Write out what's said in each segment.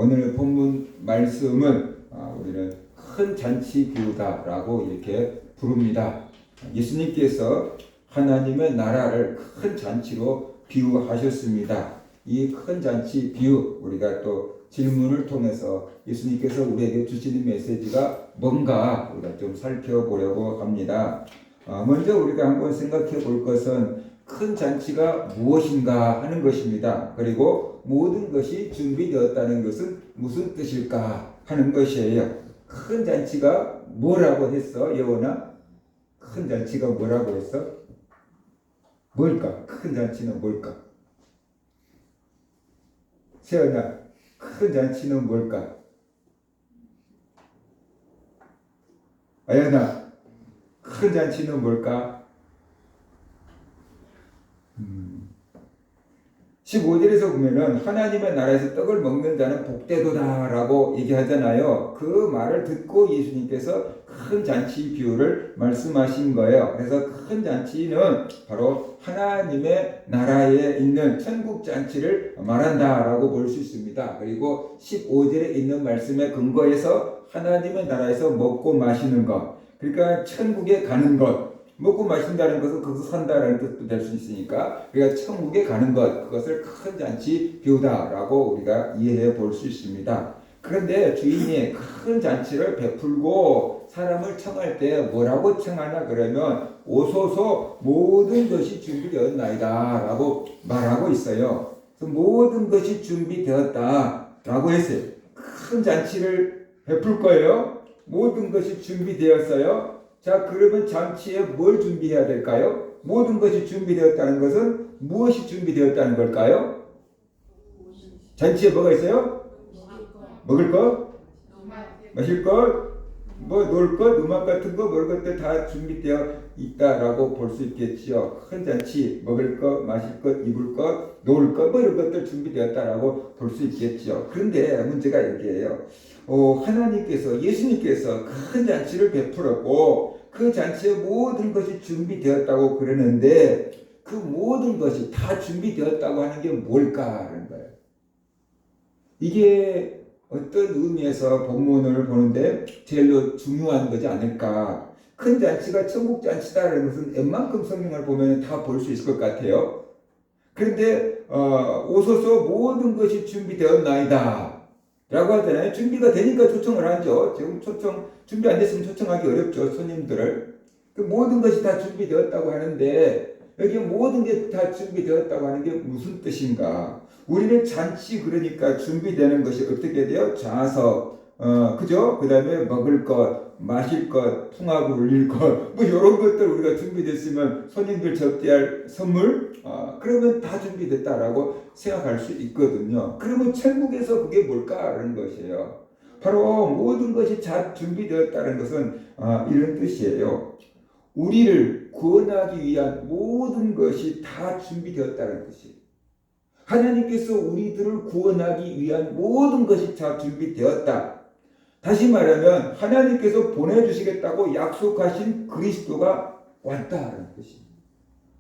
오늘 본문 말씀은 우리는 큰 잔치 비유다라고 이렇게 부릅니다. 예수님께서 하나님의 나라를 큰 잔치로 비유하셨습니다. 이 큰 잔치 비유, 우리가 또 질문을 통해서 예수님께서 우리에게 주시는 메시지가 뭔가 우리가 좀 살펴보려고 합니다. 먼저 우리가 한번 생각해 볼 것은 큰 잔치가 무엇인가 하는 것입니다. 그리고 모든 것이 준비되었다는 것은 무슨 뜻일까 하는 것이에요. 큰 잔치가 뭐라고 했어? 예원아? 큰 잔치가 뭐라고 했어? 뭘까? 큰 잔치는 뭘까? 세연아, 큰 잔치는 뭘까? 아연아, 큰 잔치는 뭘까? 15절에서 보면은 하나님의 나라에서 떡을 먹는 자는 복되도다라고 얘기하잖아요. 그 말을 듣고 예수님께서 큰 잔치 비유를 말씀하신 거예요. 그래서 큰 잔치는 바로 하나님의 나라에 있는 천국 잔치를 말한다라고 볼 수 있습니다. 그리고 15절에 있는 말씀에 근거해서 하나님의 나라에서 먹고 마시는 것, 그러니까 천국에 가는 것, 먹고 마신다는 것은 거기서 산다라는 뜻도 될 수 있으니까 우리가 천국에 가는 것, 그것을 큰 잔치 비유다라고 우리가 이해해 볼 수 있습니다. 그런데 주인이 큰 잔치를 베풀고 사람을 청할 때 뭐라고 청하나 그러면 오소서 모든 것이 준비되었나이다 라고 말하고 있어요. 그래서 모든 것이 준비되었다 라고 했어요. 큰 잔치를 베풀 거예요. 모든 것이 준비되었어요. 자, 그러면 잔치에 뭘 준비해야 될까요? 모든 것이 준비되었다는 것은 무엇이 준비되었다는 걸까요? 잔치에 뭐가 있어요? 먹을 것, 마실 것, 뭐 놀 것, 음악 같은 거, 먹을 것들 다 준비되어 있다라고 볼 수 있겠지요. 큰 잔치, 먹을 것, 마실 것, 입을 것, 놀 것, 뭐 이런 것들 준비되었다라고 볼 수 있겠지요. 그런데 문제가 여기에요. 하나님께서, 예수님께서 큰 잔치를 베풀었고 그 잔치에 모든 것이 준비되었다고 그러는데 그 모든 것이 다 준비되었다고 하는 게 뭘까 하는 거예요. 이게 어떤 의미에서 본문을 보는데 제일로 중요한 거지 않을까. 큰 잔치가 천국 잔치다라는 것은 웬만큼 성경을 보면 다 볼 수 있을 것 같아요. 그런데 오소서 모든 것이 준비되었나이다 라고 하잖아요. 준비가 되니까 초청을 하죠. 지금 준비 안 됐으면 초청하기 어렵죠. 손님들을. 그 모든 것이 다 준비되었다고 하는데 여기 모든 게 다 준비되었다고 하는 게 무슨 뜻인가? 우리는 잔치 그러니까 준비되는 것이 어떻게 돼요? 좌석, 그죠? 그 다음에 먹을 것, 마실 것, 풍하고 울릴 것, 뭐 이런 것들 우리가 준비됐으면 손님들 접대할 선물, 그러면 다 준비됐다라고 생각할 수 있거든요. 그러면 천국에서 그게 뭘까라는 것이에요. 바로 모든 것이 다 준비되었다는 것은 이런 뜻이에요. 우리를 구원하기 위한 모든 것이 다 준비되었다는 뜻이에요. 하나님께서 우리들을 구원하기 위한 모든 것이 다 준비되었다. 다시 말하면 하나님께서 보내주시겠다고 약속하신 그리스도가 왔다는 뜻입니다.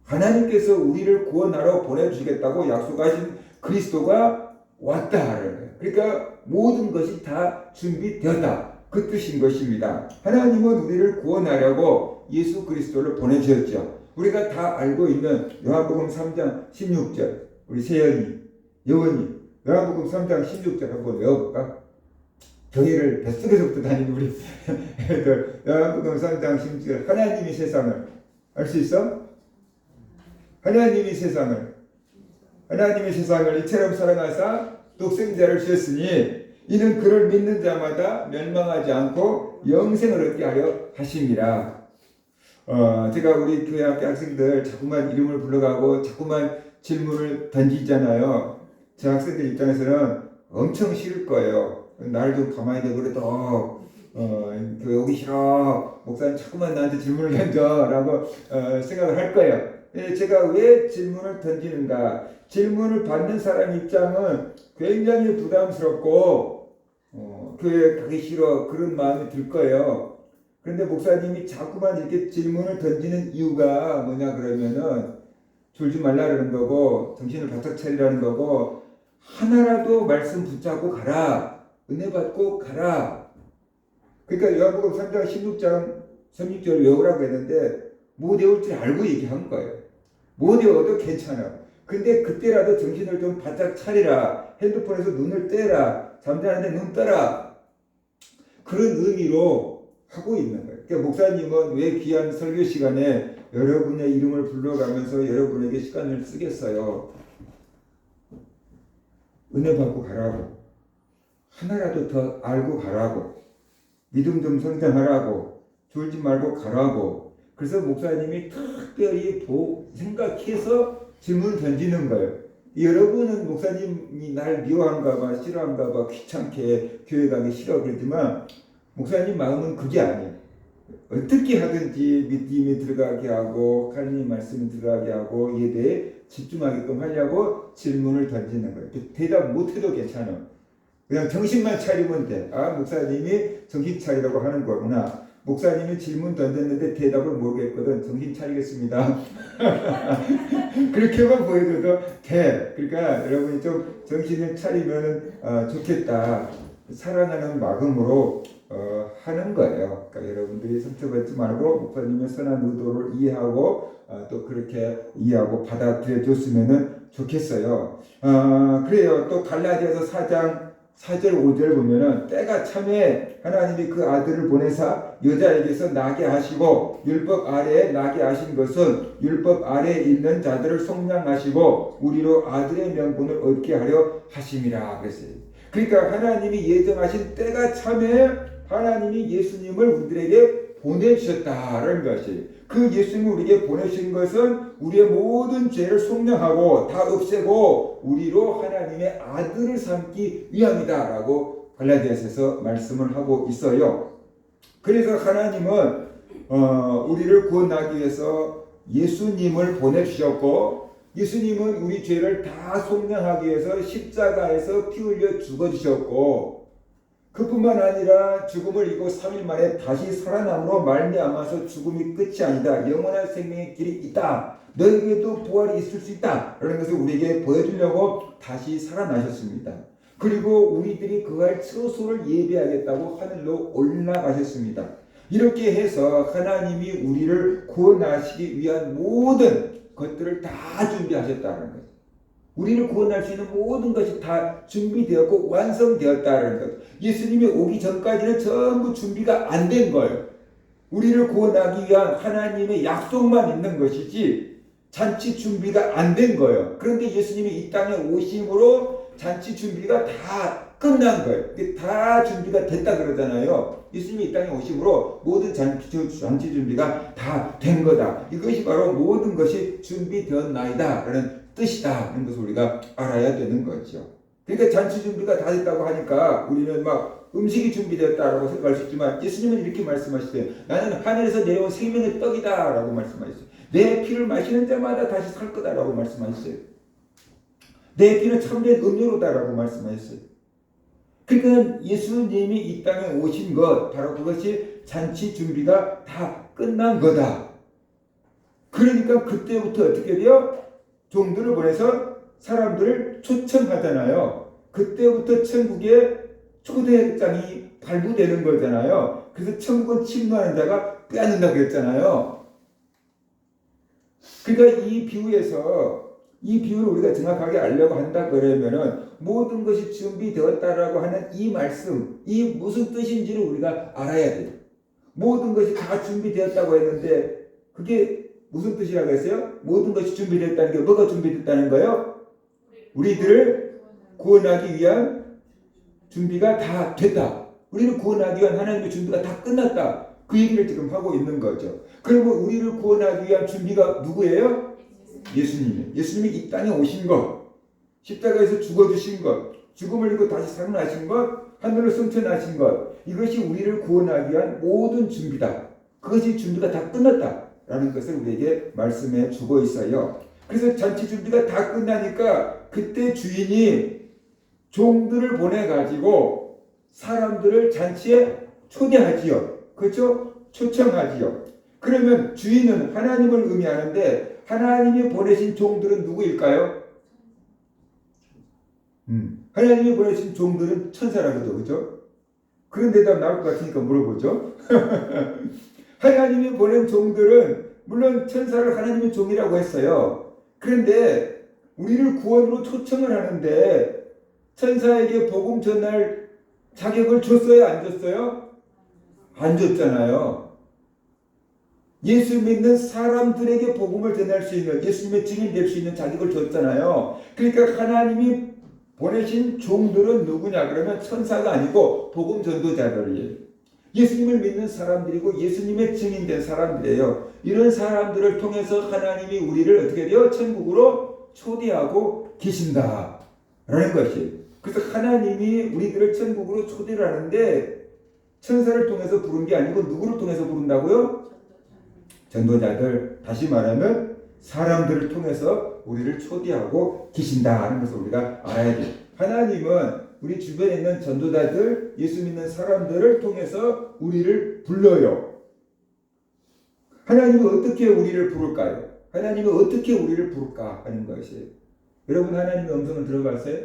하나님께서 우리를 구원하러 보내주시겠다고 약속하신 그리스도가 왔다는 거예요. 그러니까 모든 것이 다 준비되었다. 그 뜻인 것입니다. 하나님은 우리를 구원하려고 예수 그리스도를 보내주셨죠. 우리가 다 알고 있는 요한복음 3장 16절 우리 세연이, 여원이 요한복음 3장 16절 한번 외워볼까? 교회를 뱃속에서부터 다니는 우리 애들 요한복음 3장 16절 하나님이 세상을 알 수 있어? 하나님이 세상을 이처럼 사랑하사 독생자를 주셨으니 이는 그를 믿는 자마다 멸망하지 않고 영생을 얻게 하려 하심이라. 제가 우리 교회 학생들 자꾸만 이름을 불러가고 자꾸만 질문을 던지잖아요. 제 학생들 입장에서는 엄청 싫을 거예요. 날 좀 가만히 내버려둬. 교회 오기 싫어. 목사님 자꾸만 나한테 질문을 던져라고 생각을 할 거예요. 제가 왜 질문을 던지는가? 질문을 받는 사람 입장은 굉장히 부담스럽고 교회 가기 싫어 그런 마음이 들 거예요. 그런데 목사님이 자꾸만 이렇게 질문을 던지는 이유가 뭐냐 그러면은 졸지 말라는 거고 정신을 바짝 차리라는 거고 하나라도 말씀 붙잡고 가라. 은혜 받고 가라. 그러니까 요한복음 3장 16절 외우라고 했는데 못 외울 줄 알고 얘기한 거예요. 못 외워도 괜찮아. 근데 그때라도 정신을 좀 바짝 차리라. 핸드폰에서 눈을 떼라. 잠자는데 눈 떠라. 그런 의미로 하고 있는 거예요. 그러니까 목사님은 왜 귀한 설교 시간에 여러분의 이름을 불러가면서 여러분에게 시간을 쓰겠어요. 은혜 받고 가라고. 하나라도 더 알고 가라고. 믿음 좀 성장하라고. 졸지 말고 가라고. 그래서 목사님이 특별히 생각해서 질문을 던지는 거예요. 여러분은 목사님이 날 미워한가 봐, 싫어한가 봐, 귀찮게 교회 가기 싫어 그러지만 목사님 마음은 그게 아니에요. 어떻게 하든지 믿음에 들어가게 하고 하나님 말씀에 들어가게 하고 이에 대해 집중하게끔 하려고 질문을 던지는 거예요. 대답 못해도 괜찮아. 그냥 정신만 차리면 돼. 아, 목사님이 정신 차리라고 하는 거구나. 목사님이 질문 던졌는데 대답을 모르겠거든. 정신 차리겠습니다. 그렇게만 보여줘도 돼. 그러니까 여러분이 좀 정신을 차리면 좋겠다. 사랑하는 마음으로 하는 거예요. 그러니까 여러분들이 상처받지 말고 목사님의 선한 의도를 이해하고 또 그렇게 이해하고 받아들여 줬으면 좋겠어요. 그래요. 또 갈라디아서 4장 4절 5절 보면은 때가 참에 하나님이 그 아들을 보내사 여자에게서 나게 하시고 율법 아래에 나게 하신 것은 율법 아래에 있는 자들을 속량하시고 우리로 아들의 명분을 얻게 하려 하심이라 그랬어요. 그러니까 하나님이 예정하신 때가 참에 하나님이 예수님을 우리들에게 보내주셨다라는 것이, 그 예수님을 우리에게 보내신 것은 우리의 모든 죄를 속량하고 다 없애고 우리로 하나님의 아들을 삼기 위함이다라고 갈라디아서에서 말씀을 하고 있어요. 그래서 하나님은 우리를 구원하기 위해서 예수님을 보내주셨고, 예수님은 우리 죄를 다 속량하기 위해서 십자가에서 피 흘려 죽어주셨고, 그뿐만 아니라 죽음을 이기고 3일 만에 다시 살아남으로 말미암아서 죽음이 끝이 아니다. 영원한 생명의 길이 있다. 너에게도 부활이 있을 수 있다. 라는 것을 우리에게 보여주려고 다시 살아나셨습니다. 그리고 우리들이 그할 처소를 예비하겠다고 하늘로 올라가셨습니다. 이렇게 해서 하나님이 우리를 구원하시기 위한 모든 것들을 다 준비하셨다는 거예요. 우리를 구원할 수 있는 모든 것이 다 준비되었고 완성되었다는 것. 예수님이 오기 전까지는 전부 준비가 안 된 거예요. 우리를 구원하기 위한 하나님의 약속만 있는 것이지 잔치 준비가 안 된 거예요. 그런데 예수님이 이 땅에 오심으로 잔치 준비가 다 끝난 거예요. 다 준비가 됐다 그러잖아요. 예수님이 이 땅에 오심으로 모든 잔치 준비가 다 된 거다. 이것이 바로 모든 것이 준비되었나이다 라는 뜻이다 하는 것을 우리가 알아야 되는 거죠. 그러니까 잔치 준비가 다 됐다고 하니까 우리는 막 음식이 준비됐다라고 생각할 수 있지만 예수님은 이렇게 말씀하시대요. 나는 하늘에서 내려온 생명의 떡이다 라고 말씀하셨어요. 내 피를 마시는 자마다 다시 살 거다라고 말씀하셨어요. 내 피는 참된 음료로다라고 말씀하셨어요. 그러니까 예수님이 이 땅에 오신 것, 바로 그것이 잔치 준비가 다 끝난 거다. 그러니까 그때부터 어떻게 돼요? 종들을 보내서 사람들을 초청하잖아요. 그때부터 천국의 초대장이 발부되는 거잖아요. 그래서 천국은 침노하는 자가 빼앗는다 그랬잖아요. 그러니까 이 비유를 우리가 정확하게 알려고 한다 그러면은 모든 것이 준비되었다라고 하는 이 말씀, 이 무슨 뜻인지를 우리가 알아야 돼요. 모든 것이 다 준비되었다고 했는데 그게 무슨 뜻이라고 했어요? 모든 것이 준비됐다는 게 뭐가 준비됐다는 거예요? 우리들을 구원하기 위한 준비가 다 됐다. 우리를 구원하기 위한 하나님의 준비가 다 끝났다. 그 얘기를 지금 하고 있는 거죠. 그러면 우리를 구원하기 위한 준비가 누구예요? 예수님이에요. 예수님이 이 땅에 오신 것, 십자가에서 죽어주신 것, 죽음을 이기고 다시 살아나신 것, 하늘로 승천하신 것, 이것이 우리를 구원하기 위한 모든 준비다. 그것이 준비가 다 끝났다 라는 것을 우리에게 말씀해 주고 있어요. 그래서 잔치 준비가 다 끝나니까 그때 주인이 종들을 보내가지고 사람들을 잔치에 초대하지요. 그렇죠? 초청하지요. 그러면 주인은 하나님을 의미하는데 하나님이 보내신 종들은 누구일까요? 하나님이 보내신 종들은 천사라거든, 그죠? 그런 대답 나올 것 같으니까 물어보죠. 하나님이 보낸 종들은 물론 천사를 하나님의 종이라고 했어요. 그런데 우리를 구원으로 초청을 하는데 천사에게 복음 전할 자격을 줬어요? 안 줬어요? 안 줬잖아요. 예수 믿는 사람들에게 복음을 전할 수 있는, 예수님의 증인 될 수 있는 자격을 줬잖아요. 그러니까 하나님이 보내신 종들은 누구냐? 그러면 천사가 아니고 복음 전도자들이에요. 예수님을 믿는 사람들이고 예수님의 증인된 사람들이에요. 이런 사람들을 통해서 하나님이 우리를 어떻게 돼요? 천국으로 초대하고 계신다 라는 것이에요. 그래서 하나님이 우리들을 천국으로 초대를 하는데 천사를 통해서 부른 게 아니고 누구를 통해서 부른다고요? 전도자들, 다시 말하면 사람들을 통해서 우리를 초대하고 계신다는 것을 우리가 알아야 돼요. 하나님은 우리 주변에 있는 전도자들, 예수 믿는 사람들을 통해서 우리를 불러요. 하나님은 어떻게 우리를 부를까요? 하나님은 어떻게 우리를 부를까 하는 것이에요. 여러분 하나님의 음성을 들어봤어요?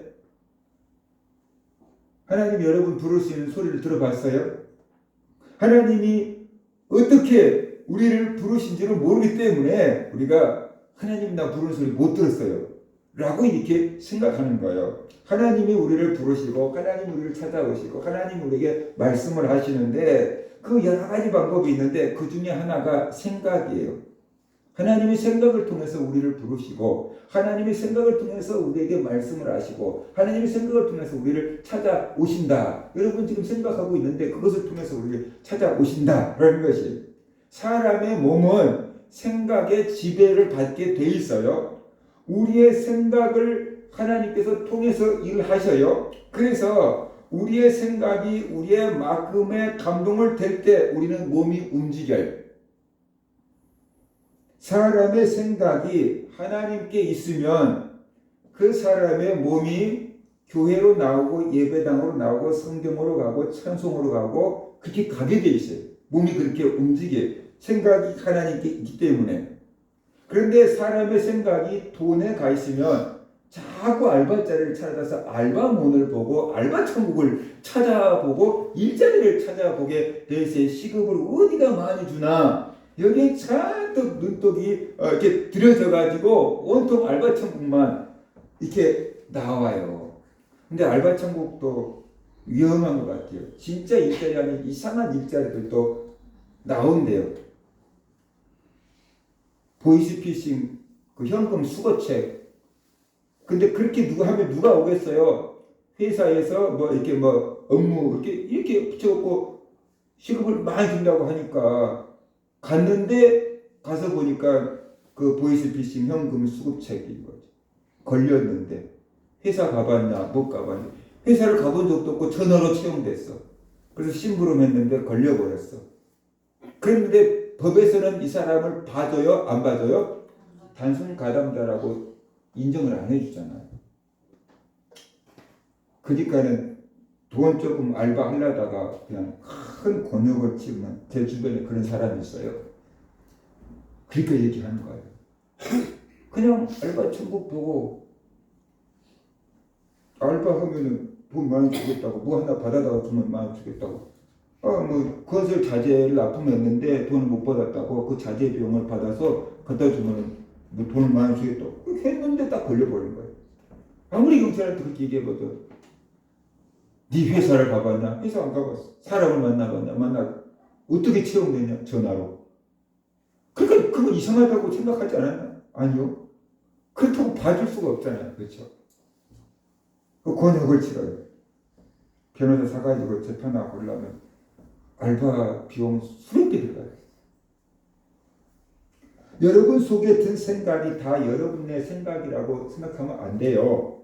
하나님이 여러분 부를 수 있는 소리를 들어봤어요? 하나님이 어떻게 우리를 부르신지를 모르기 때문에 우리가 하나님 나 부르는 소리 못 들었어요 라고 이렇게 생각하는 거예요. 하나님이 우리를 부르시고 하나님이 우리를 찾아오시고 하나님이 우리에게 말씀을 하시는데 그 여러 가지 방법이 있는데 그 중에 하나가 생각이에요. 하나님이 생각을 통해서 우리를 부르시고 하나님이 생각을 통해서 우리에게 말씀을 하시고 하나님이 생각을 통해서 우리를 찾아오신다. 여러분 지금 생각하고 있는데 그것을 통해서 우리를 찾아오신다라는 것이, 사람의 몸은 생각의 지배를 받게 돼 있어요. 우리의 생각을 하나님께서 통해서 일하셔요. 그래서 우리의 생각이 우리의 마음에 감동을 될 때 우리는 몸이 움직여요. 사람의 생각이 하나님께 있으면 그 사람의 몸이 교회로 나오고 예배당으로 나오고 성경으로 가고 찬송으로 가고 그렇게 가게 돼 있어요. 몸이 그렇게 움직여요. 생각이 하나님께 있기 때문에. 그런데 사람의 생각이 돈에 가 있으면 자꾸 알바자리를 찾아서 알바몬을 보고 알바천국을 찾아보고 일자리를 찾아보게 돼 있어요. 시급을 어디가 많이 주나 여기에 잔뜩 눈독이 이렇게 들여져 가지고 온통 알바천국만 이렇게 나와요. 근데 알바천국도 위험한 것 같아요. 진짜 일자리 아닌 이상한 일자리들도 나온대요. 보이스피싱, 그 현금 수거책. 근데 그렇게 누가 하면 누가 오겠어요? 회사에서 뭐 이렇게 뭐 업무 이렇게 붙여갖고 시급을 많이 준다고 하니까 갔는데 가서 보니까 그 보이스피싱 현금 수급책인 거죠. 걸렸는데 회사 가봤냐 못 가봤냐. 회사를 가본 적도 없고 전화로 채용됐어. 그래서 심부름했는데 걸려버렸어. 그런데 법에서는 이 사람을 봐줘요? 안 봐줘요? 단순 가담자라고 인정을 안 해주잖아요. 그러니까는 돈 조금 알바하려다가 그냥 큰 곤욕을 치면 제 주변에 그런 사람이 있어요. 그러니까 얘기하는 거예요. 그냥 알바 천국 보고 알바하면은 돈 많이 주겠다고 뭐 하나 받아다가 주면 많이 주겠다고. 뭐 건설 자재를 납품했는데 돈을 못 받았다고 그 자재 비용을 받아서 갖다 주면 뭐 돈을 많이 주겠다고 그렇게 했는데 딱 걸려버린 거예요. 아무리 경찰한테 그렇게 얘기해봐도 네 회사를 가봤냐? 회사 안 가봤어. 사람을 만나봤냐? 어떻게 채용됐냐? 전화로. 그러니까 그거 이상하다고 생각하지 않았나? 아니요. 그렇다고 봐줄 수가 없잖아요. 그렇죠? 그 곤욕을 치러요. 변호사 사가지고 재판하고 그러려면 알바 비용 수백 배 들어가요. 여러분 속에 든 생각이 다 여러분의 생각이라고 생각하면 안 돼요.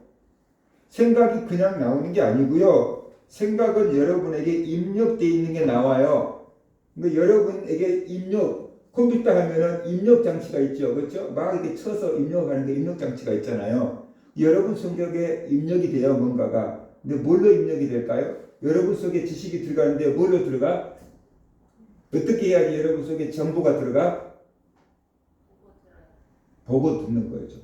생각이 그냥 나오는 게 아니고요. 생각은 여러분에게 입력되어 있는 게 나와요. 근데 여러분에게 컴퓨터 하면은 입력 장치가 있죠. 그렇죠? 막 이렇게 쳐서 입력하는 게 입력 장치가 있잖아요. 여러분 성격에 입력이 돼요, 뭔가가. 근데 뭘로 입력이 될까요? 여러분 속에 지식이 들어가는데 뭘로 들어가? 어떻게 해야지 여러분 속에 정보가 들어가? 보고 듣는 거죠.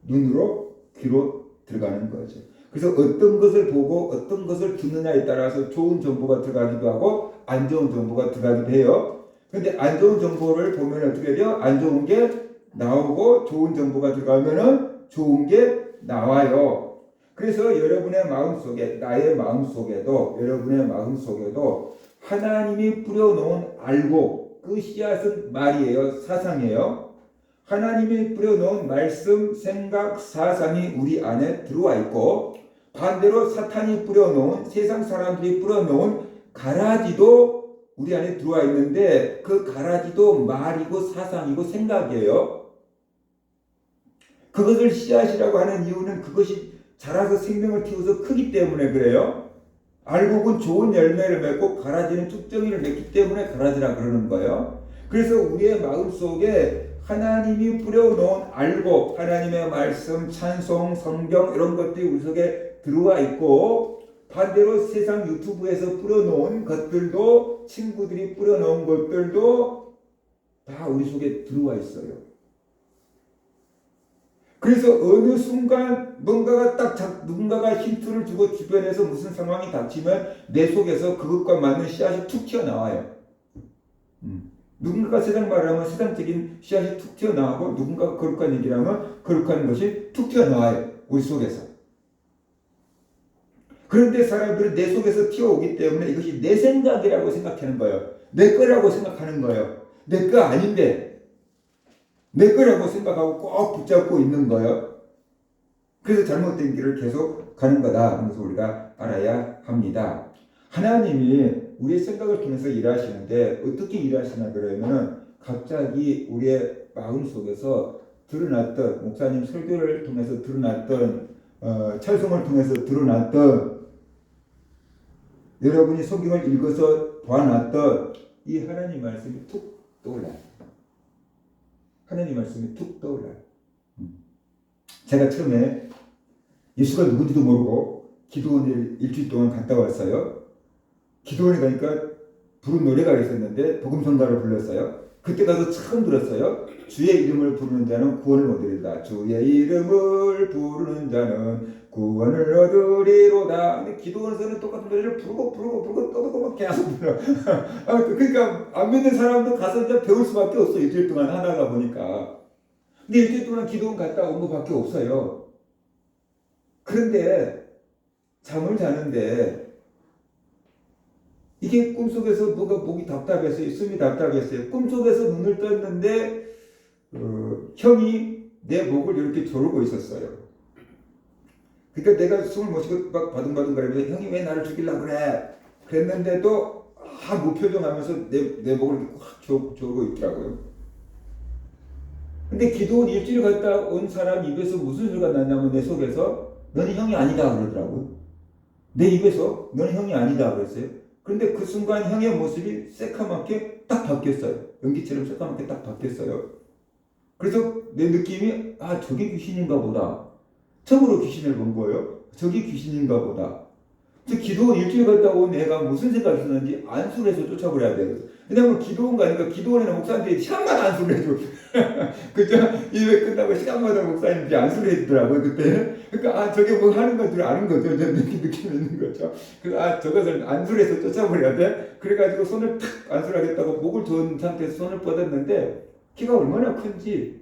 눈으로, 귀로 들어가는 거죠. 그래서 어떤 것을 보고 어떤 것을 듣느냐에 따라서 좋은 정보가 들어가기도 하고 안 좋은 정보가 들어가기도 해요. 근데 안 좋은 정보를 보면 어떻게 돼요? 안 좋은 게 나오고 좋은 정보가 들어가면은 좋은 게 나와요. 그래서 여러분의 마음속에, 나의 마음속에도, 여러분의 마음속에도 하나님이 뿌려놓은 알고, 그 씨앗은 말이에요. 사상이에요. 하나님이 뿌려놓은 말씀, 생각, 사상이 우리 안에 들어와 있고, 반대로 사탄이 뿌려놓은, 세상 사람들이 뿌려놓은 가라지도 우리 안에 들어와 있는데, 그 가라지도 말이고 사상이고 생각이에요. 그것을 씨앗이라고 하는 이유는 그것이 자라서 생명을 틔워서 크기 때문에 그래요. 알곡은 좋은 열매를 맺고 가라지는 쭉정이를 맺기 때문에 가라지라 그러는 거예요. 그래서 우리의 마음속에 하나님이 뿌려놓은 알곡, 하나님의 말씀, 찬송, 성경 이런 것들이 우리 속에 들어와 있고, 반대로 세상 유튜브에서 뿌려놓은 것들도, 친구들이 뿌려놓은 것들도 다 우리 속에 들어와 있어요. 그래서 어느 순간 누군가가 힌트를 주고 주변에서 무슨 상황이 닥치면 내 속에서 그것과 맞는 씨앗이 툭 튀어나와요. 누군가가 세상 말을 하면 세상적인 씨앗이 툭 튀어나오고, 누군가가 거룩한 얘기를 하면 거룩한 것이 툭 튀어나와요. 우리 속에서. 그런데 사람들은 내 속에서 튀어오기 때문에 이것이 내 생각이라고 생각하는 거예요. 내 거라고 생각하는 거예요. 내 거 아닌데 내 거라고 생각하고 꼭 붙잡고 있는 거예요. 그래서 잘못된 길을 계속 가는 거다. 그래서 우리가 알아야 합니다. 하나님이 우리의 생각을 통해서 일하시는데 어떻게 일하시나 그러면 갑자기 우리의 마음속에서 드러났던, 목사님 설교를 통해서 드러났던, 찬송을 통해서 드러났던, 여러분이 성경을 읽어서 보아놨던 이 하나님 말씀이 툭 떠올라요. 하나님 말씀이 툭 떠올라요. 제가 처음에 예수가 누군지도 모르고 기도원을 일주일 동안 갔다 왔어요. 기도원에 가니까 부른 노래가 있었는데 복음성가를 불렀어요. 그때 가서 처음 들었어요. 주의 이름을 부르는 자는 구원을 얻으리로다. 주의 이름을 부르는 자는 구원을 얻으리로다. 근데 기도원에서는 똑같은 노래를 부르고 또 계속 불러. 그러니까 안 믿는 사람도 가서 이제 배울 수밖에 없어. 일주일 동안 하다가 보니까. 근데 일주일 동안 기도원 갔다 온 것밖에 없어요. 그런데 잠을 자는데 이게 꿈속에서 뭐가 목이 답답했어요. 숨이 답답했어요. 꿈속에서 눈을 떴는데 형이 내 목을 이렇게 조르고 있었어요. 그러니까 내가 숨을 못 쉬고 막 바둥바둥 거리면서 형이 왜 나를 죽이려고 그래? 그랬는데도 무표정하면서 내 목을 이렇게 확 조르고 있더라고요. 근데 기도원 일주일 갔다 온 사람 입에서 무슨 소리가 났냐면 내 속에서 너는 형이 아니다 그러더라고요. 내 입에서 너는 형이 아니다 그랬어요. 그런데 그 순간 형의 모습이 새카맣게 딱 바뀌었어요. 연기처럼 새카맣게 딱 바뀌었어요. 그래서 내 느낌이 저게 귀신인가 보다. 처음으로 귀신을 본 거예요. 저게 귀신인가 보다. 그래서 기도원 일주일 갔다 온 애가 무슨 생각이 있었는지 안수를 해서 쫓아버려야 돼요. 왜냐면 기도원 가니까 기도원에는 목사님들이 시간마다 안수를 해줘. 그죠? 예배 끝나고 시간마다 목사님들이 안수를 해주더라고요, 그때. 그러니까, 저게 뭐 하는 건 줄 아는 거죠. 느낌 있는 거죠. 그래서, 저것을 안수를 해서 쫓아버려야 돼. 그래가지고 손을 탁 안수를 하겠다고 목을 든 상태에서 손을 뻗었는데, 키가 얼마나 큰지,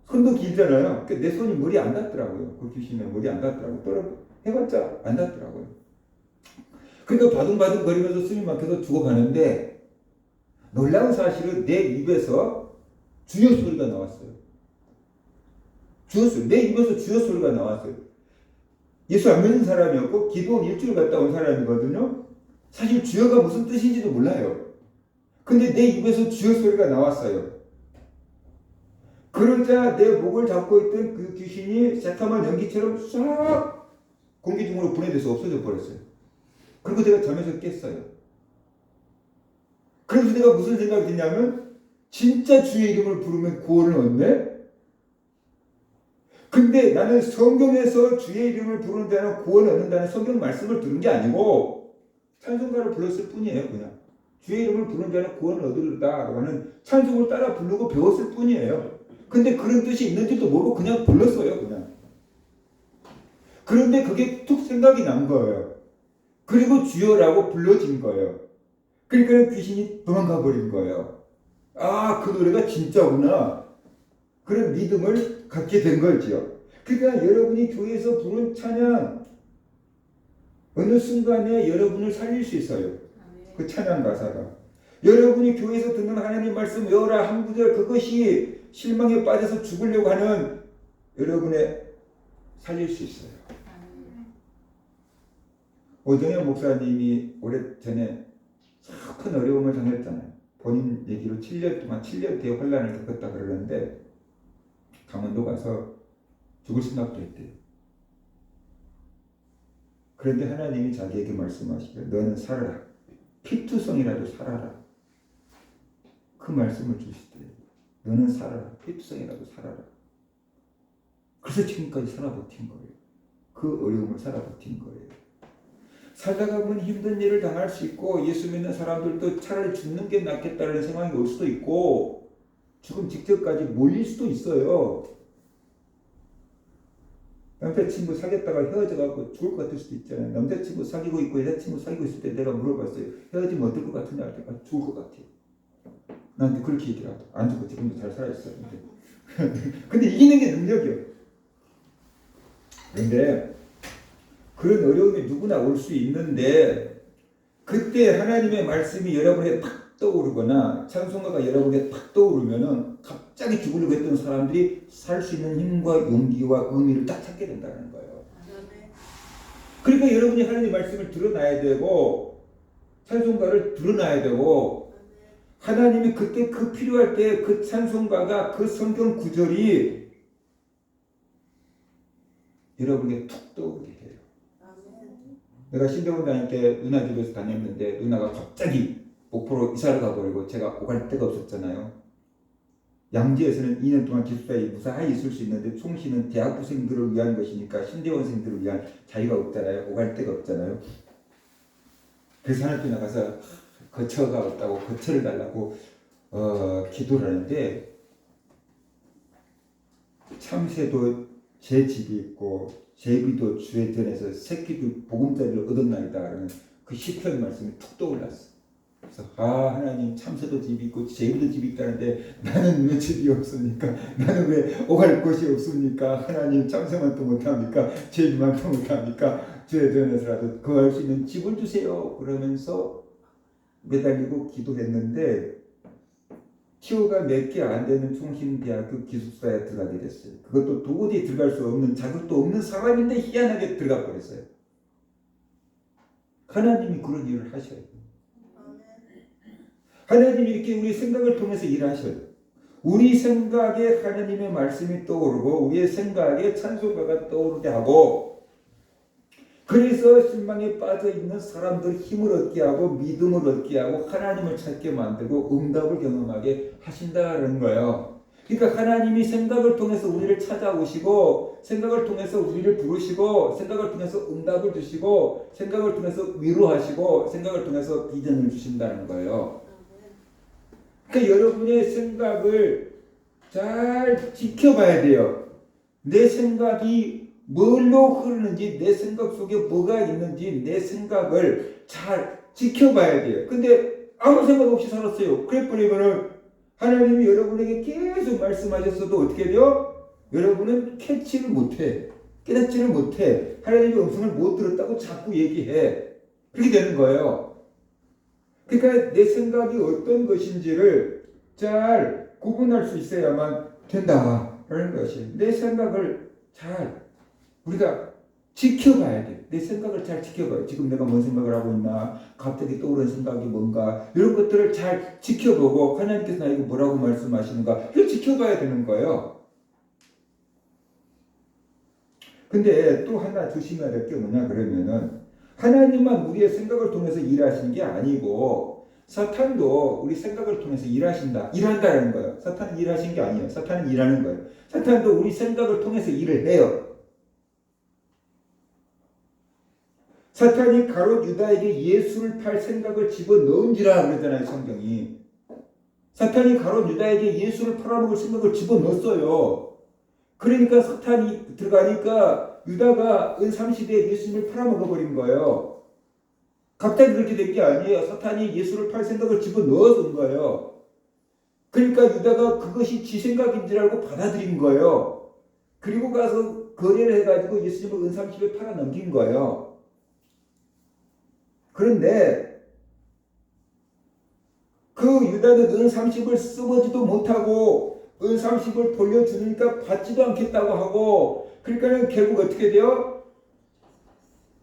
손도 길잖아요. 내 손이 머리 안 닿더라고요. 그 귀신의 머리 안 닿더라고요. 해봤자 안 닿더라고요. 그러니까 바둥바둥 거리면서 숨이 막혀서 죽어가는데, 놀라운 사실은 내 입에서 주여 소리가 나왔어요. 주여 소리. 내 입에서 주여 소리가 나왔어요. 예수 안 믿는 사람이었고 기도원 일주일 갔다 온 사람이거든요. 사실 주여가 무슨 뜻인지도 몰라요. 근데 내 입에서 주여 소리가 나왔어요. 그러자 내 목을 잡고 있던 그 귀신이 새카만 연기처럼 싹 공기 중으로 분해돼서 없어져 버렸어요. 그리고 내가 잠에서 깼어요. 그래서 내가 무슨 생각이 드냐면 진짜 주의 이름을 부르면 구원을 얻네? 근데 나는 성경에서 주의 이름을 부르는 자는 구원을 얻는다는 성경 말씀을 들은 게 아니고 찬송가를 불렀을 뿐이에요. 그냥 주의 이름을 부르는 자는 구원을 얻으리라고 하는 찬송을 따라 부르고 배웠을 뿐이에요. 근데 그런 뜻이 있는지도 모르고 그냥 불렀어요. 그냥. 그런데 그게 툭 생각이 난 거예요. 그리고 주여라고 불러진 거예요. 그러니까 귀신이 도망가 버린 거예요. 아, 그 노래가 진짜구나. 그런 믿음을 갖게 된 거죠. 그러니까 여러분이 교회에서 부른 찬양 어느 순간에 여러분을 살릴 수 있어요. 그 찬양 가사가. 여러분이 교회에서 듣는 하나님 말씀 외워라 한 구절 그것이 실망에 빠져서 죽으려고 하는 여러분의 살릴 수 있어요. 오정현 목사님이 오래전에 큰 어려움을 당했잖아요. 본인 얘기로 7년 동안 7년 대환란을 겪었다 그러는데 강원도 가서 죽을 생각도 했대요. 그런데 하나님이 자기에게 말씀하시길 너는 살아라. 피투성이라도 살아라. 그 말씀을 주시더래요. 너는 살아라. 피투성이라도 살아라. 그래서 지금까지 살아버틴 거예요. 그 어려움을 살아버틴 거예요. 살다가 보면 힘든 일을 당할 수 있고 예수 믿는 사람들도 차라리 죽는 게 낫겠다는 생각이 올 수도 있고 죽음 직전까지 몰릴 수도 있어요. 남자친구 사귀었다가 헤어져갖고 죽을 것 같을 수도 있잖아요. 남자친구 사귀고 있고 여자친구 사귀고 있을 때 내가 물어봤어요. 헤어지면 어떨 것 같으냐 할 때 죽을 것 같아요. 나한테 그렇게 얘기를 하더라고요. 안 죽고 지금도 잘 살아있어요. 근데 이기는 게 능력이에요. 그런데 그런 어려움이 누구나 올 수 있는데 그때 하나님의 말씀이 여러분에 탁 떠오르거나 찬송가가 여러분에 탁 떠오르면은 갑자기 죽으려고 했던 사람들이 살 수 있는 힘과 용기와 의미를 딱 찾게 된다는 거예요. 그러니까 여러분이 하나님의 말씀을 드러나야 되고 찬송가를 드러나야 되고 하나님이 그때 그 필요할 때 그 찬송가가 그 성경 구절이 여러분에게 툭 떠오르게 해요. 내가 신대원 다닐 때 누나 집에서 다녔는데 누나가 갑자기 목포로 이사를 가버리고 제가 오갈 데가 없었잖아요. 양지에서는 2년 동안 기숙사에 무사히 있을 수 있는데 총시는 대학부생들을 위한 것이니까 신대원생들을 위한 자유가 없잖아요. 오갈 데가 없잖아요. 그래서 하나님께 나가서 거처가 없다고 거처를 달라고 기도를 하는데 참새도 제 집이 있고 제비도 주의 전에서 새끼도 보금자리를 얻었나이다 라는 그 시편 말씀이 툭 떠올랐어. 그래서 하나님 참새도 집이 있고 제비도 집이 있다는데 나는 왜 집이 없습니까? 나는 왜 오갈 곳이 없습니까? 하나님 참새만도 못합니까? 제비만도 못합니까? 주의 전에서라도 거할 수 있는 집을 주세요. 그러면서 매달리고 기도했는데 티오가 몇 개 안 되는 총신대학교 기숙사에 들어가게 됐어요. 그것도 도저히 들어갈 수 없는 자격도 없는 사람인데 희한하게 들어가 버렸어요. 하나님이 그런 일을 하셔요. 하나님이 이렇게 우리 생각을 통해서 일하셔요. 우리 생각에 하나님의 말씀이 떠오르고 우리의 생각에 찬송가가 떠오르게 하고 그래서 실망에 빠져있는 사람들 힘을 얻게 하고 믿음을 얻게 하고 하나님을 찾게 만들고 응답을 경험하게 하신다는 거예요. 그러니까 하나님이 생각을 통해서 우리를 찾아오시고 생각을 통해서 우리를 부르시고 생각을 통해서 응답을 주시고 생각을 통해서 위로하시고 생각을 통해서 비전을 주신다는 거예요. 그러니까 여러분의 생각을 잘 지켜봐야 돼요. 내 생각이 뭘로 흐르는지 내 생각 속에 뭐가 있는지 내 생각을 잘 지켜봐야 돼요. 근데 아무 생각 없이 살았어요. 그래버리면은 하나님이 여러분에게 계속 말씀하셨어도 어떻게 돼요? 여러분은 캐치를 못해. 깨닫지를 못해. 하나님의 음성을 못 들었다고 자꾸 얘기해. 그렇게 되는 거예요. 그러니까 내 생각이 어떤 것인지를 잘 구분할 수 있어야만 된다라는 것이 내 생각을 잘 우리가 지켜봐야 돼. 내 생각을 잘 지켜봐요. 지금 내가 뭔 생각을 하고 있나? 갑자기 떠오르는 생각이 뭔가? 이런 것들을 잘 지켜보고 하나님께서 나에게 뭐라고 말씀하시는가? 이걸 지켜봐야 되는 거예요. 근데 또 하나 조심해야 될 게 뭐냐 그러면은 하나님만 우리의 생각을 통해서 일하시는 게 아니고 사탄도 우리 생각을 통해서 일한다는 거예요. 사탄은 일하신 게 아니에요. 사탄은 일하는 거예요. 사탄도 우리 생각을 통해서 일을 해요. 사탄이 가롯 유다에게 예수를 팔 생각을 집어넣은지라 그러잖아요, 성경이. 사탄이 가롯 유다에게 예수를 팔아먹을 생각을 집어넣었어요. 그러니까 사탄이 들어가니까 유다가 은 30에 예수님을 팔아먹어버린 거예요. 갑자기 그렇게 된 게 아니에요. 사탄이 예수를 팔 생각을 집어넣어준 거예요. 그러니까 유다가 그것이 지 생각인 줄 알고 받아들인 거예요. 그리고 가서 거래를 해가지고 예수님을 은 30에 팔아넘긴 거예요. 그런데 그 유다는 은 30을 써보지도 못하고 은 30을 돌려주니까 받지도 않겠다고 하고, 그러니까 결국 어떻게 돼요?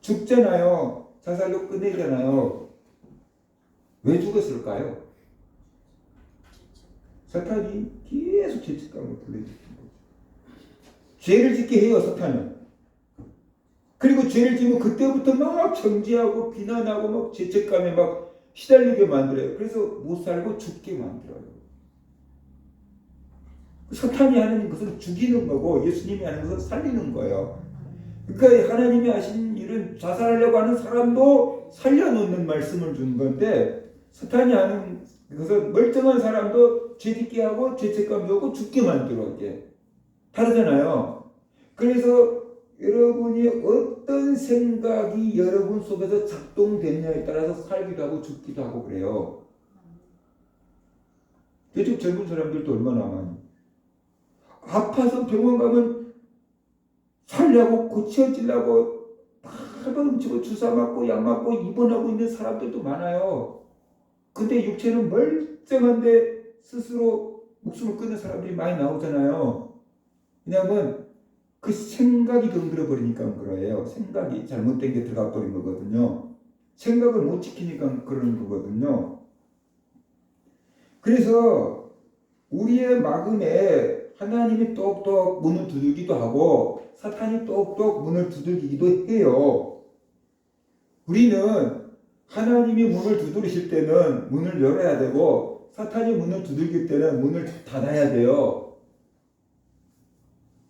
죽잖아요. 자살로 끝내잖아요. 왜 죽었을까요? 사탄이 계속 죄책감을 불러일으킨 거죠. 죄를 짓게 해요, 사탄은. 그리고 죄를 지으면 그때부터 막 정죄하고 비난하고 막 죄책감에 막 시달리게 만들어요. 그래서 못 살고 죽게 만들어요. 사탄이 하는 것은 죽이는 거고 예수님이 하는 것은 살리는 거예요. 그러니까 하나님이 하신 일은 자살하려고 하는 사람도 살려놓는 말씀을 준 건데, 사탄이 하는 것은 멀쩡한 사람도 죄짓게 하고 죄책감 주고 죽게 만들어. 이게 다르잖아요. 그래서 여러분이 어떤 생각이 여러분 속에서 작동됐냐에 따라서 살기도 하고 죽기도 하고 그래요. 요즘 젊은 사람들도 얼마나 많이 아파서 병원 가면 살려고 고쳐지려고 팔방치고 주사 맞고 약 맞고 입원하고 있는 사람들도 많아요. 근데 육체는 멀쩡한데 스스로 목숨을 끊는 사람들이 많이 나오잖아요. 왜냐하면 그 생각이 병들어 버리니까 그래요. 생각이 잘못된 게 들어가 버린 거거든요. 생각을 못 지키니까 그러는 거거든요. 그래서 우리의 마음에 하나님이 똑똑 문을 두들기도 하고 사탄이 똑똑 문을 두들기기도 해요. 우리는 하나님이 문을 두드리실 때는 문을 열어야 되고 사탄이 문을 두들길 때는 문을 닫아야 돼요.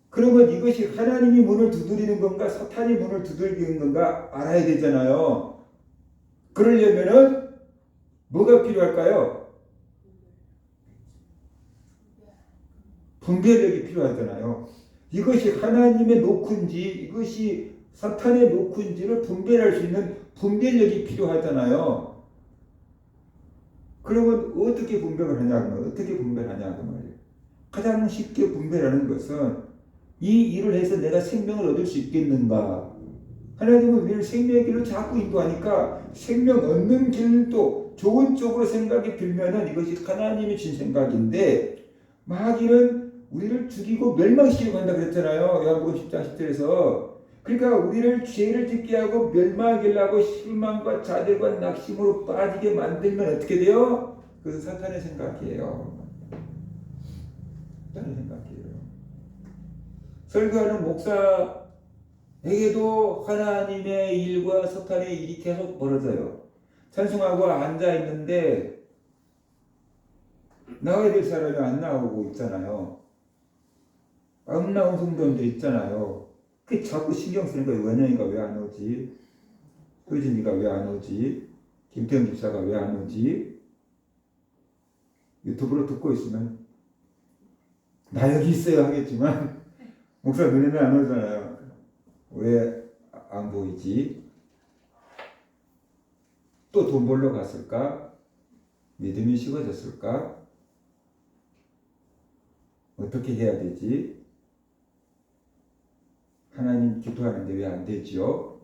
그러면 이것이 하나님이 문을 두드리는 건가 사탄이 문을 두들기는 건가 알아야 되잖아요. 그러려면은 뭐가 필요할까요? 분별력이 필요하잖아요. 이것이 하나님의 노크인지 이것이 사탄의 노크인지를 분별할 수 있는 분별력이 필요하잖아요. 그러면 어떻게 분별을 하냐면 어떻게 분별하냐고 말이에요. 가장 쉽게 분별하는 것은 이 일을 해서 내가 생명을 얻을 수 있겠는가. 하나님은 우리를 생명의 길로 자꾸 인도하니까 생명 얻는 길도 좋은 쪽으로 생각이 들면은 이것이 하나님이 준 생각인데, 마귀는 우리를 죽이고 멸망시키려고 한다 그랬잖아요. 요한복음 10장 10절에서. 그러니까 우리를 죄를 짓게 하고 멸망하게 하고 실망과 자들과 낙심으로 빠지게 만들면 어떻게 돼요? 그것은 사탄의 생각이에요. 사탄의 생각이에요. 설교하는 목사에게도 하나님의 일과 사탄의 일이 계속 벌어져요. 찬송하고 앉아있는데 나와야 될 사람이 안 나오고 있잖아요. 안 나온 성도님들 있잖아요. 그 자꾸 신경 쓰는 거예요. 원영이가 왜 안 오지? 효진이가 왜 안 오지? 김태형 집사가 왜 안 오지? 유튜브로 듣고 있으면 나 여기 있어요 하겠지만 목사 눈에는 안 오잖아요. 왜 안 보이지? 또 돈 벌러 갔을까? 믿음이 식어졌을까? 어떻게 해야 되지? 하나님 기도하는데 왜 안 되지요?